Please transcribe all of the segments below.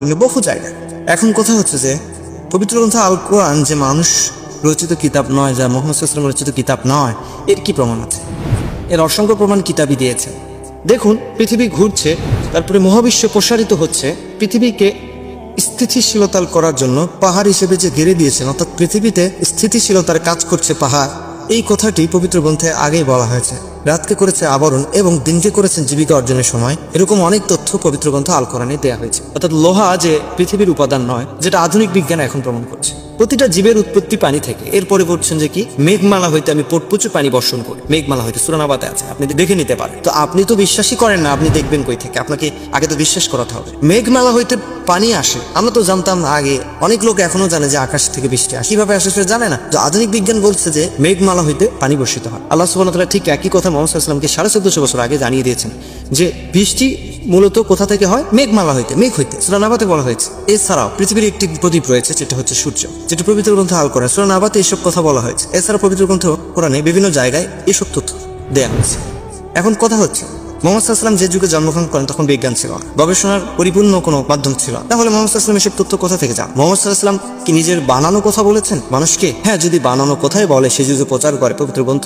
বহু জায়গায়। এখন কথা হচ্ছে যে পবিত্র গ্রন্থ আল কোরআন যে মানুষ রচিত কিতাব নয়, যা মুহাম্মদ সাল্লাল্লাহু আলাইহি ওয়াসাল্লাম রচিত কিতাব নয়, এর কি প্রমাণ আছে? এর অসংখ্য প্রমাণ কিতাবই দিয়েছে। দেখুন, পৃথিবী ঘুরছে, তারপরে মহাবিশ্ব প্রসারিত হচ্ছে। পৃথিবীকে স্থিতিশীলতা করার জন্য পাহাড় হিসেবে যে ঘিরে দিয়েছেন, অর্থাৎ পৃথিবীতে স্থিতিশীলতার কাজ করছে পাহাড়, এই কথাটি পবিত্র গ্রন্থে আগেই বলা হয়েছে। রাতকে করেছে আবরণ এবং দিনকে করেছেন জীবিকা অর্জনের সময়, এরকম অনেক তথ্য পবিত্র গ্রন্থ আল কোরআনে দেওয়া হয়েছে। অর্থাৎ লোহা যে পৃথিবীর উপাদান নয়, যেটা আধুনিক বিজ্ঞান এখন প্রমাণ করছে। প্রতিটা জীবের উৎপত্তি পানি থেকে। এরপরে বলছেন যে কি, মেঘমালা হইতে আমি প্রচুর পানি বর্ষণ করি। মেঘমালা হইতে সূরা নাবাতে আছে, আপনি দেখে নিতে পারেন। তো আপনি তো বিশ্বাসই করেন না, আপনি দেখবেন কই থেকে? আপনাকে আগে তো বিশ্বাস করাতে হবে। মেঘমালা হইতে পানি আসে, আমরা তো জানতাম না আগে। অনেক লোক এখনো জানে যে আকাশ থেকে বৃষ্টি আসে। কিভাবে আসে সেটা জানে না। তো আধুনিক বিজ্ঞান বলছে যে মেঘমালা হইতে পানি বর্ষিত হয়। আল্লাহ সুবহানাহু ওয়া তাআলা ঠিক একই কথা মুহাম্মদ সাল্লাল্লাহু আলাইহি ওয়াসাল্লামকে 1450 বছর আগে জানিয়ে দিয়েছেন যে বৃষ্টি মূলত কোথা থেকে হয়? মেঘমালা হইতে, মেঘ হইতে। সূরা নাবাতে বলা হয়েছে। এছাড়াও পৃথিবীর একটি প্রদীপ রয়েছে, যেটা হচ্ছে সূর্য, যেটা পবিত্র গ্রন্থ আল কোরআন সূরা নাবাতে এইসব কথা বলা হয়েছে। এছাড়া পবিত্র গ্রন্থ কোরআনে বিভিন্ন জায়গায় এইসব তথ্য দেয়া হয়েছে। এখন কথা হচ্ছে, মুহাম্মদ সাল্লাল্লাহু আলাইহি ওয়াসাল্লাম যে যুগে জন্মগ্রহণ করেন তখন বিজ্ঞান ছিল না, গবেষণার পরিপূর্ণ কোনো মাধ্যম ছিল না। তাহলে মুহাম্মদ সাল্লাল্লাহু আলাইহি ওয়াসাল্লাম এসব তথ্য কোথা থেকে যান? মুহাম্মদ সাল্লাল্লাহু আলাইহি ওয়াসাল্লাম কি নিজের বানানো কথা বলেছেন মানুষকে? হ্যাঁ, যদি বানানো কথাই বলে, সে যুগে প্রচার করে, পবিত্র গ্রন্থ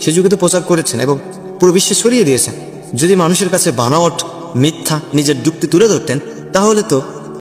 সে যুগে তো প্রচার করেছেন এবং পুরো বিশ্বে ছড়িয়ে দিয়েছেন। যদি মানুষের কাছে বানাওয়াট, মিথ্যা নিজের যুক্তি তুলে ধরতেন, তাহলে তো